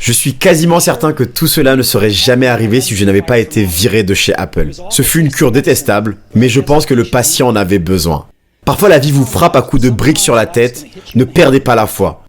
Je suis quasiment certain que tout cela ne serait jamais arrivé si je n'avais pas été viré de chez Apple. Ce fut une cure détestable, mais je pense que le patient en avait besoin. Parfois la vie vous frappe à coups de briques sur la tête, ne perdez pas la foi.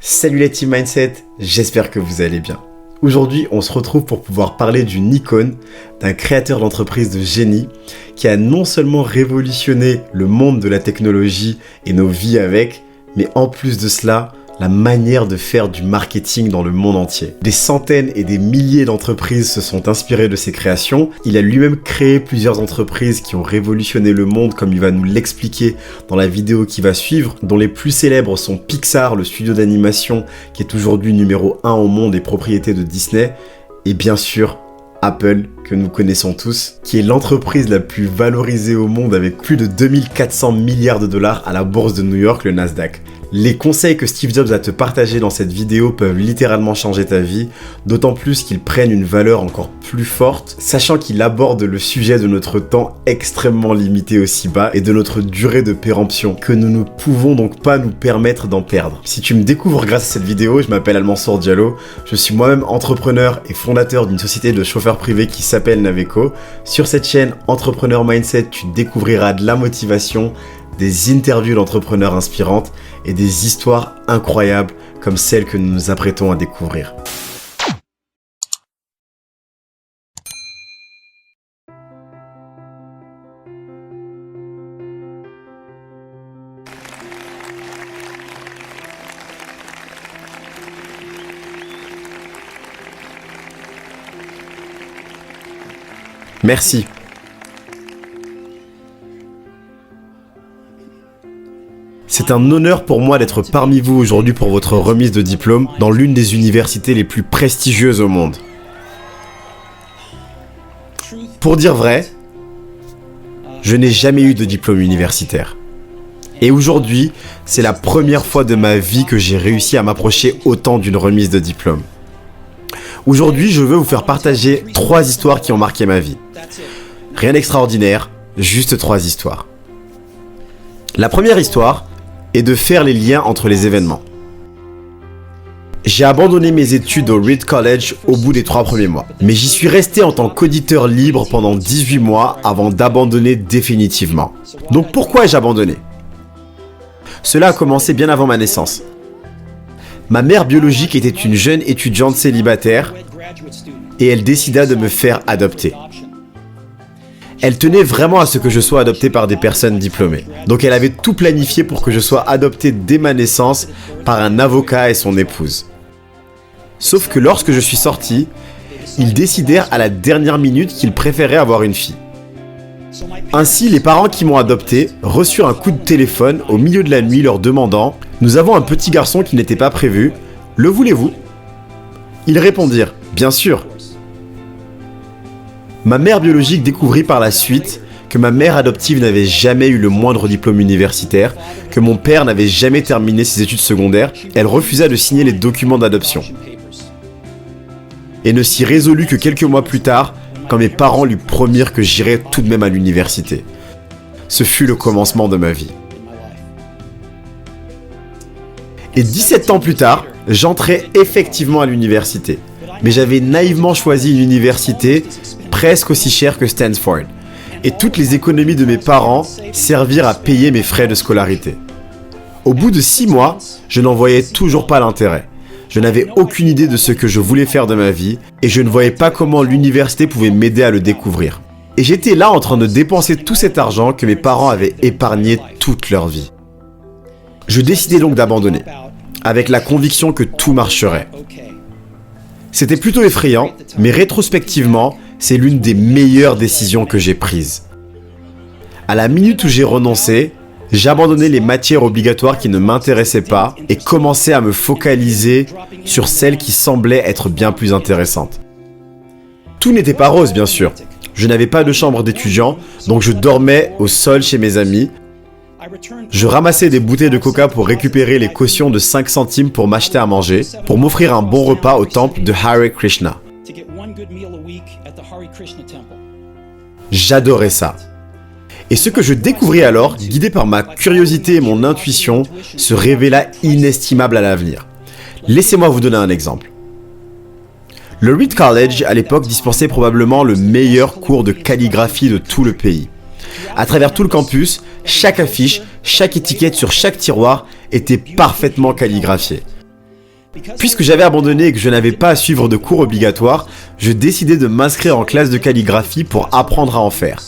Salut les Team Mindset, j'espère que vous allez bien. Aujourd'hui, on se retrouve pour pouvoir parler d'une icône, d'un créateur d'entreprise de génie qui a non seulement révolutionné le monde de la technologie et nos vies avec, mais en plus de cela, la manière de faire du marketing dans le monde entier. Des centaines et des milliers d'entreprises se sont inspirées de ses créations. Il a lui-même créé plusieurs entreprises qui ont révolutionné le monde, comme il va nous l'expliquer dans la vidéo qui va suivre, dont les plus célèbres sont Pixar, le studio d'animation qui est aujourd'hui numéro 1 au monde et propriété de Disney, et bien sûr Apple, que nous connaissons tous, qui est l'entreprise la plus valorisée au monde avec plus de 2400 milliards de dollars à la bourse de New York, le Nasdaq. Les conseils que Steve Jobs a te partagés dans cette vidéo peuvent littéralement changer ta vie, d'autant plus qu'ils prennent une valeur encore plus forte, sachant qu'il aborde le sujet de notre temps extrêmement limité aussi bas et de notre durée de péremption, que nous ne pouvons donc pas nous permettre d'en perdre. Si tu me découvres grâce à cette vidéo, je m'appelle Al-Mansour Diallo, je suis moi-même entrepreneur et fondateur d'une société de chauffeurs privés qui s'appelle Naveco. Sur cette chaîne Entrepreneur Mindset, tu découvriras de la motivation, des interviews d'entrepreneurs inspirantes et des histoires incroyables comme celles que nous nous apprêtons à découvrir. Merci. C'est un honneur pour moi d'être parmi vous aujourd'hui pour votre remise de diplôme dans l'une des universités les plus prestigieuses au monde. Pour dire vrai, je n'ai jamais eu de diplôme universitaire. Et aujourd'hui, c'est la première fois de ma vie que j'ai réussi à m'approcher autant d'une remise de diplôme. Aujourd'hui, je veux vous faire partager 3 histoires qui ont marqué ma vie. Rien d'extraordinaire, juste 3 histoires. La première histoire est de faire les liens entre les événements. J'ai abandonné mes études au Reed College au bout des 3 premiers mois, mais j'y suis resté en tant qu'auditeur libre pendant 18 mois avant d'abandonner définitivement. Donc pourquoi ai-je abandonné ? Cela a commencé bien avant ma naissance. Ma mère biologique était une jeune étudiante célibataire et elle décida de me faire adopter. Elle tenait vraiment à ce que je sois adopté par des personnes diplômées. Donc elle avait tout planifié pour que je sois adopté dès ma naissance par un avocat et son épouse. Sauf que lorsque je suis sorti, ils décidèrent à la dernière minute qu'ils préféraient avoir une fille. Ainsi, les parents qui m'ont adopté reçurent un coup de téléphone au milieu de la nuit leur demandant « Nous avons un petit garçon qui n'était pas prévu, le voulez-vous » Ils répondirent « Bien sûr ». Ma mère biologique découvrit par la suite que ma mère adoptive n'avait jamais eu le moindre diplôme universitaire, que mon père n'avait jamais terminé ses études secondaires, elle refusa de signer les documents d'adoption. Et ne s'y résolut que quelques mois plus tard, quand mes parents lui promirent que j'irais tout de même à l'université. Ce fut le commencement de ma vie. Et 17 ans plus tard, j'entrais effectivement à l'université. Mais j'avais naïvement choisi une université presque aussi chère que Stanford. Et toutes les économies de mes parents servirent à payer mes frais de scolarité. Au bout de 6 mois, je n'en voyais toujours pas l'intérêt. Je n'avais aucune idée de ce que je voulais faire de ma vie et je ne voyais pas comment l'université pouvait m'aider à le découvrir. Et j'étais là en train de dépenser tout cet argent que mes parents avaient épargné toute leur vie. Je décidai donc d'abandonner, avec la conviction que tout marcherait. C'était plutôt effrayant, mais rétrospectivement, c'est l'une des meilleures décisions que j'ai prises. À la minute où j'ai renoncé, j'abandonnais les matières obligatoires qui ne m'intéressaient pas et commençais à me focaliser sur celles qui semblaient être bien plus intéressantes. Tout n'était pas rose, bien sûr. Je n'avais pas de chambre d'étudiant, donc je dormais au sol chez mes amis. Je ramassais des bouteilles de coca pour récupérer les cautions de 5 centimes pour m'acheter à manger, pour m'offrir un bon repas au temple de Hare Krishna. J'adorais ça. Et ce que je découvris alors, guidé par ma curiosité et mon intuition, se révéla inestimable à l'avenir. Laissez-moi vous donner un exemple. Le Reed College, à l'époque, dispensait probablement le meilleur cours de calligraphie de tout le pays. À travers tout le campus, chaque affiche, chaque étiquette sur chaque tiroir était parfaitement calligraphiée. Puisque j'avais abandonné et que je n'avais pas à suivre de cours obligatoires, je décidai de m'inscrire en classe de calligraphie pour apprendre à en faire.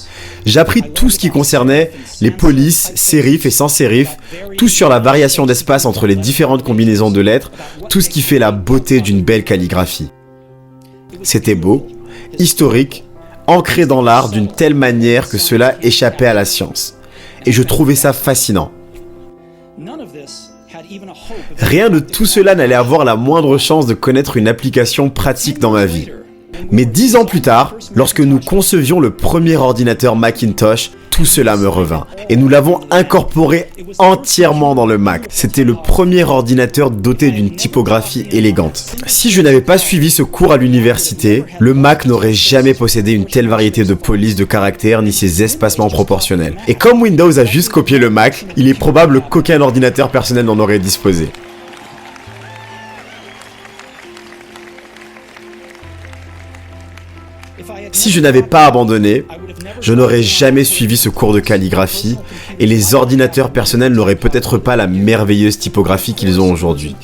J'appris tout ce qui concernait les polices, sérifs et sans sérifs, tout sur la variation d'espace entre les différentes combinaisons de lettres, tout ce qui fait la beauté d'une belle calligraphie. C'était beau, historique, ancré dans l'art d'une telle manière que cela échappait à la science. Et je trouvais ça fascinant. Rien de tout cela n'allait avoir la moindre chance de connaître une application pratique dans ma vie. Mais 10 ans plus tard, lorsque nous concevions le premier ordinateur Macintosh, tout cela me revint. Et nous l'avons incorporé entièrement dans le Mac. C'était le premier ordinateur doté d'une typographie élégante. Si je n'avais pas suivi ce cours à l'université, le Mac n'aurait jamais possédé une telle variété de polices de caractères ni ses espacements proportionnels. Et comme Windows a juste copié le Mac, il est probable qu'aucun ordinateur personnel n'en aurait disposé. Si je n'avais pas abandonné, je n'aurais jamais suivi ce cours de calligraphie et les ordinateurs personnels n'auraient peut-être pas la merveilleuse typographie qu'ils ont aujourd'hui.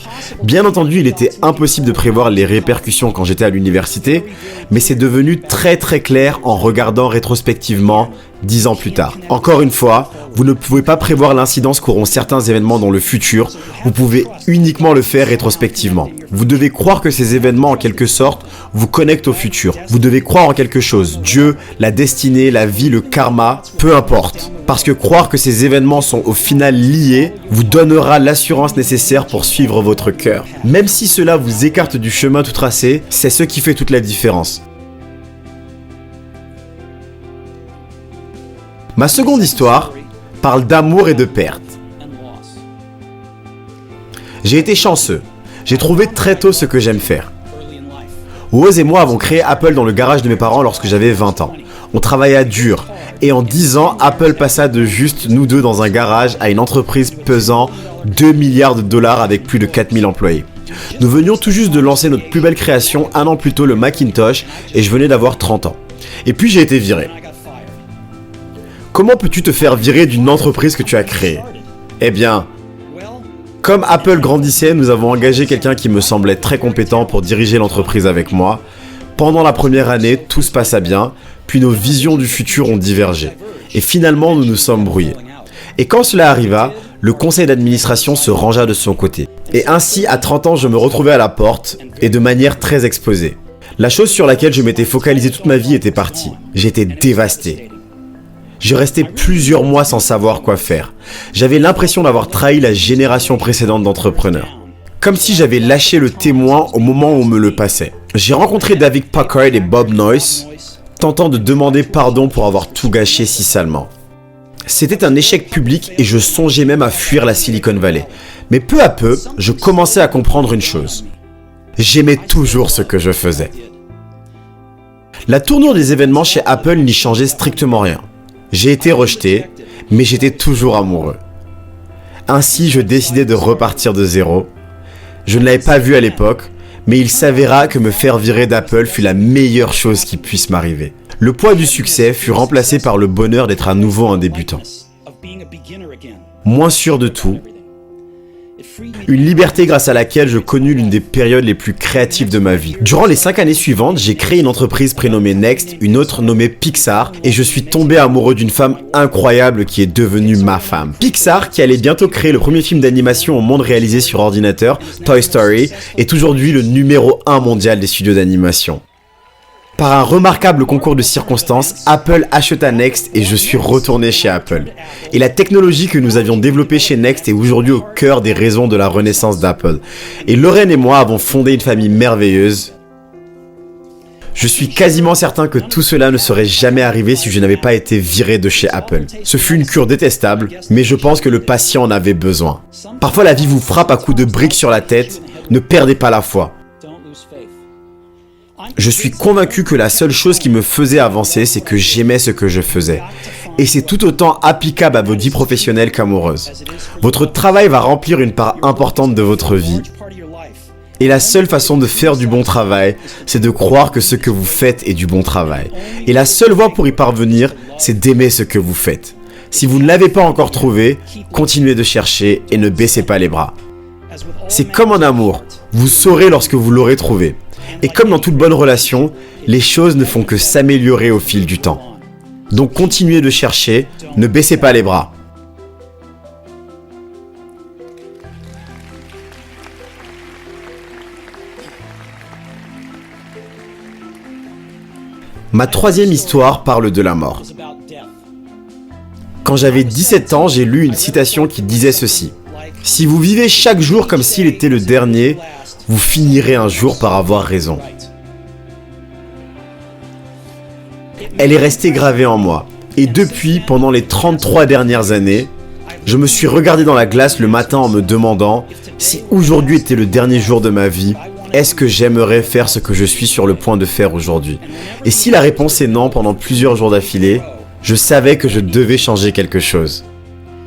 Bien entendu, il était impossible de prévoir les répercussions quand j'étais à l'université, mais c'est devenu très clair en regardant rétrospectivement 10 ans plus tard. Encore une fois, vous ne pouvez pas prévoir l'incidence qu'auront certains événements dans le futur, vous pouvez uniquement le faire rétrospectivement. Vous devez croire que ces événements, en quelque sorte, vous connectent au futur. Vous devez croire en quelque chose, Dieu, la destinée, la vie, le karma, peu importe. Parce que croire que ces événements sont au final liés vous donnera l'assurance nécessaire pour suivre votre cœur. Même si cela vous écarte du chemin tout tracé, c'est ce qui fait toute la différence. Ma seconde histoire parle d'amour et de perte. J'ai été chanceux. J'ai trouvé très tôt ce que j'aime faire. Woz et moi avons créé Apple dans le garage de mes parents lorsque j'avais 20 ans. On travailla dur et en 10 ans, Apple passa de juste nous deux dans un garage à une entreprise pesant 2 milliards de dollars avec plus de 4000 employés. Nous venions tout juste de lancer notre plus belle création un an plus tôt, le Macintosh, et je venais d'avoir 30 ans. Et puis j'ai été viré. Comment peux-tu te faire virer d'une entreprise que tu as créée? Eh bien, comme Apple grandissait, nous avons engagé quelqu'un qui me semblait très compétent pour diriger l'entreprise avec moi. Pendant la première année, tout se passa bien, puis nos visions du futur ont divergé. Et finalement, nous nous sommes brouillés. Et quand cela arriva, le conseil d'administration se rangea de son côté. Et ainsi, à 30 ans, je me retrouvais à la porte, et de manière très exposée. La chose sur laquelle je m'étais focalisé toute ma vie était partie. J'étais dévasté. Je restais plusieurs mois sans savoir quoi faire. J'avais l'impression d'avoir trahi la génération précédente d'entrepreneurs. Comme si j'avais lâché le témoin au moment où on me le passait. J'ai rencontré David Packard et Bob Noyce, tentant de demander pardon pour avoir tout gâché si salement. C'était un échec public et je songeais même à fuir la Silicon Valley. Mais peu à peu, je commençais à comprendre une chose. J'aimais toujours ce que je faisais. La tournure des événements chez Apple n'y changeait strictement rien. J'ai été rejeté, mais j'étais toujours amoureux. Ainsi, je décidai de repartir de zéro. Je ne l'avais pas vu à l'époque, mais il s'avéra que me faire virer d'Apple fut la meilleure chose qui puisse m'arriver. Le poids du succès fut remplacé par le bonheur d'être à nouveau un débutant. Moins sûr de tout, une liberté grâce à laquelle je connus l'une des périodes les plus créatives de ma vie. Durant les 5 années suivantes, j'ai créé une entreprise prénommée Next, une autre nommée Pixar, et je suis tombé amoureux d'une femme incroyable qui est devenue ma femme. Pixar, qui allait bientôt créer le premier film d'animation au monde réalisé sur ordinateur, Toy Story, est aujourd'hui le numéro 1 mondial des studios d'animation. Par un remarquable concours de circonstances, Apple acheta Next et je suis retourné chez Apple. Et la technologie que nous avions développée chez Next est aujourd'hui au cœur des raisons de la renaissance d'Apple. Et Lorraine et moi avons fondé une famille merveilleuse. Je suis quasiment certain que tout cela ne serait jamais arrivé si je n'avais pas été viré de chez Apple. Ce fut une cure détestable, mais je pense que le patient en avait besoin. Parfois la vie vous frappe à coups de briques sur la tête, ne perdez pas la foi. Je suis convaincu que la seule chose qui me faisait avancer, c'est que j'aimais ce que je faisais. Et c'est tout autant applicable à votre vie professionnelle qu'amoureuse. Votre travail va remplir une part importante de votre vie. Et la seule façon de faire du bon travail, c'est de croire que ce que vous faites est du bon travail. Et la seule voie pour y parvenir, c'est d'aimer ce que vous faites. Si vous ne l'avez pas encore trouvé, continuez de chercher et ne baissez pas les bras. C'est comme en amour, vous saurez lorsque vous l'aurez trouvé. Et comme dans toute bonne relation, les choses ne font que s'améliorer au fil du temps. Donc continuez de chercher, ne baissez pas les bras. Ma troisième histoire parle de la mort. Quand j'avais 17 ans, j'ai lu une citation qui disait ceci. « Si vous vivez chaque jour comme s'il était le dernier, vous finirez un jour par avoir raison. » Elle est restée gravée en moi. Et depuis, pendant les 33 dernières années, je me suis regardé dans la glace le matin en me demandant si aujourd'hui était le dernier jour de ma vie, est-ce que j'aimerais faire ce que je suis sur le point de faire aujourd'hui? Et si la réponse est non pendant plusieurs jours d'affilée, je savais que je devais changer quelque chose.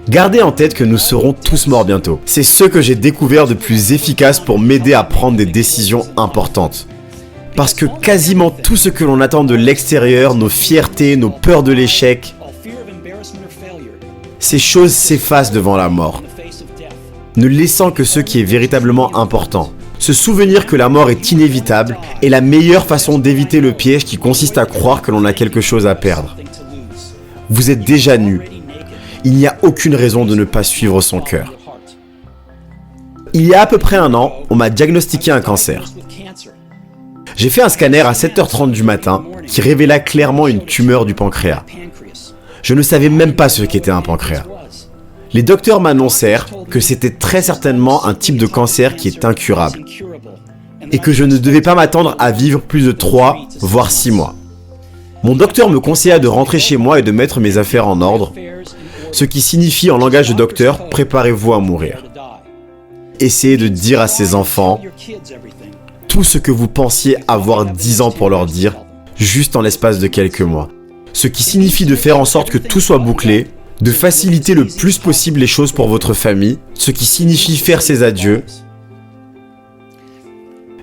Gardez en tête que nous serons tous morts bientôt. C'est ce que j'ai découvert de plus efficace pour m'aider à prendre des décisions importantes. Parce que quasiment tout ce que l'on attend de l'extérieur, nos fiertés, nos peurs de l'échec, ces choses s'effacent devant la mort, ne laissant que ce qui est véritablement important. Se souvenir que la mort est inévitable est la meilleure façon d'éviter le piège qui consiste à croire que l'on a quelque chose à perdre. Vous êtes déjà nu. Il n'y a aucune raison de ne pas suivre son cœur. Il y a à peu près un an, on m'a diagnostiqué un cancer. J'ai fait un scanner à 7h30 du matin qui révéla clairement une tumeur du pancréas. Je ne savais même pas ce qu'était un pancréas. Les docteurs m'annoncèrent que c'était très certainement un type de cancer qui est incurable et que je ne devais pas m'attendre à vivre plus de 3, voire 6 mois. Mon docteur me conseilla de rentrer chez moi et de mettre mes affaires en ordre, ce qui signifie en langage de docteur, préparez-vous à mourir. Essayez de dire à ses enfants tout ce que vous pensiez avoir 10 ans pour leur dire, juste en l'espace de quelques mois. Ce qui signifie de faire en sorte que tout soit bouclé, de faciliter le plus possible les choses pour votre famille, ce qui signifie faire ses adieux.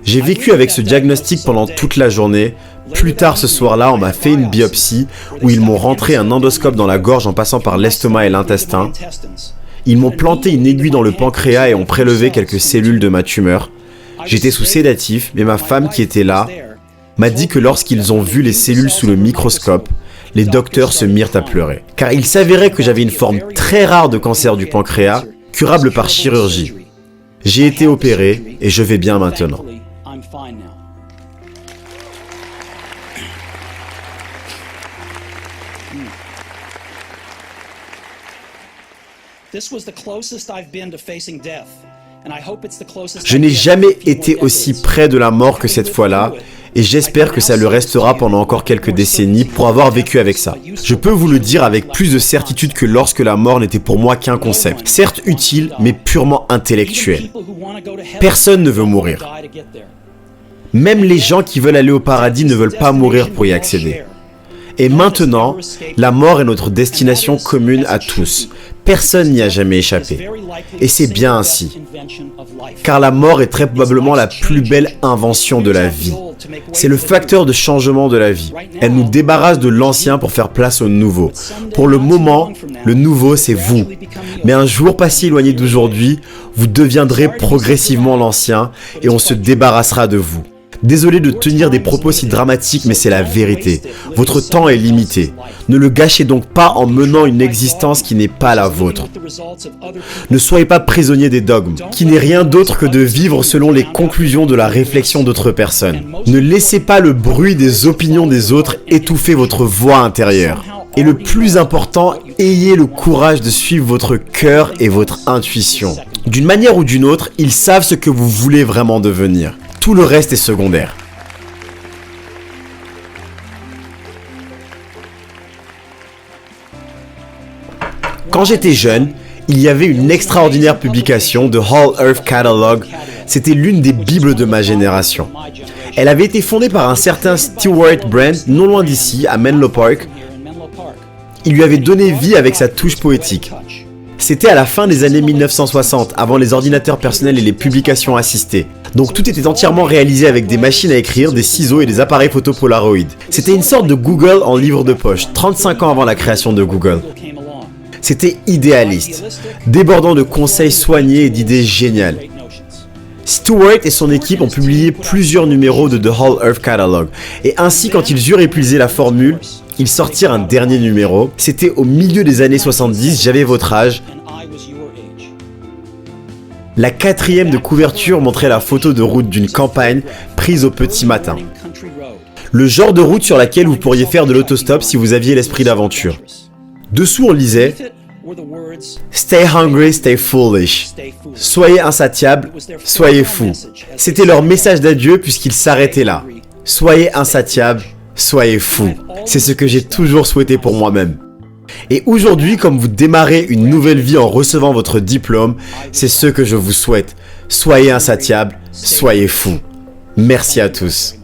J'ai vécu avec ce diagnostic pendant toute la journée. Plus tard ce soir-là, on m'a fait une biopsie où ils m'ont rentré un endoscope dans la gorge en passant par l'estomac et l'intestin. Ils m'ont planté une aiguille dans le pancréas et ont prélevé quelques cellules de ma tumeur. J'étais sous sédatif, mais ma femme qui était là m'a dit que lorsqu'ils ont vu les cellules sous le microscope, les docteurs se mirent à pleurer. Car il s'avérait que j'avais une forme très rare de cancer du pancréas, curable par chirurgie. J'ai été opéré et je vais bien maintenant. Je n'ai jamais été aussi près de la mort que cette fois-là, et j'espère que ça le restera pendant encore quelques décennies pour avoir vécu avec ça. Je peux vous le dire avec plus de certitude que lorsque la mort n'était pour moi qu'un concept, certes utile, mais purement intellectuel. Personne ne veut mourir. Même les gens qui veulent aller au paradis ne veulent pas mourir pour y accéder. Et maintenant, la mort est notre destination commune à tous. Personne n'y a jamais échappé. Et c'est bien ainsi. Car la mort est très probablement la plus belle invention de la vie. C'est le facteur de changement de la vie. Elle nous débarrasse de l'ancien pour faire place au nouveau. Pour le moment, le nouveau, c'est vous. Mais un jour pas si éloigné d'aujourd'hui, vous deviendrez progressivement l'ancien et on se débarrassera de vous. Désolé de tenir des propos si dramatiques, mais c'est la vérité. Votre temps est limité. Ne le gâchez donc pas en menant une existence qui n'est pas la vôtre. Ne soyez pas prisonnier des dogmes, qui n'est rien d'autre que de vivre selon les conclusions de la réflexion d'autres personnes. Ne laissez pas le bruit des opinions des autres étouffer votre voix intérieure. Et le plus important, ayez le courage de suivre votre cœur et votre intuition. D'une manière ou d'une autre, ils savent ce que vous voulez vraiment devenir. Tout le reste est secondaire. Quand j'étais jeune, il y avait une extraordinaire publication de Whole Earth Catalog. C'était l'une des bibles de ma génération. Elle avait été fondée par un certain Stewart Brand, non loin d'ici, à Menlo Park. Il lui avait donné vie avec sa touche poétique. C'était à la fin des années 1960, avant les ordinateurs personnels et les publications assistées. Donc tout était entièrement réalisé avec des machines à écrire, des ciseaux et des appareils photo Polaroid. C'était une sorte de Google en livre de poche, 35 ans avant la création de Google. C'était idéaliste, débordant de conseils soignés et d'idées géniales. Stewart et son équipe ont publié plusieurs numéros de The Whole Earth Catalog, et ainsi quand ils eurent épuisé la formule, ils sortirent un dernier numéro. C'était au milieu des années 70, j'avais votre âge. La 4e de couverture montrait la photo de route d'une campagne prise au petit matin. Le genre de route sur laquelle vous pourriez faire de l'autostop si vous aviez l'esprit d'aventure. Dessous on lisait « Stay hungry, stay foolish ». Soyez insatiable, soyez fou. C'était leur message d'adieu puisqu'ils s'arrêtaient là. Soyez insatiable, soyez fou. C'est ce que j'ai toujours souhaité pour moi-même. Et aujourd'hui, comme vous démarrez une nouvelle vie en recevant votre diplôme, c'est ce que je vous souhaite. Soyez insatiable, soyez fou. Merci à tous.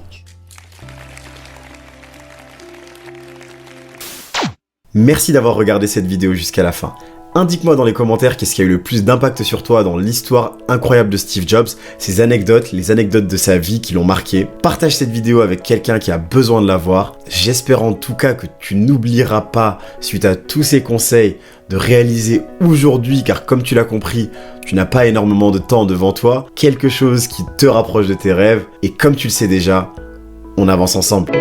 Merci d'avoir regardé cette vidéo jusqu'à la fin. Indique-moi dans les commentaires qu'est-ce qui a eu le plus d'impact sur toi dans l'histoire incroyable de Steve Jobs, ses anecdotes, les anecdotes de sa vie qui l'ont marqué. Partage cette vidéo avec quelqu'un qui a besoin de la voir. J'espère en tout cas que tu n'oublieras pas, suite à tous ces conseils, de réaliser aujourd'hui, car comme tu l'as compris, tu n'as pas énormément de temps devant toi, quelque chose qui te rapproche de tes rêves. Et comme tu le sais déjà, on avance ensemble.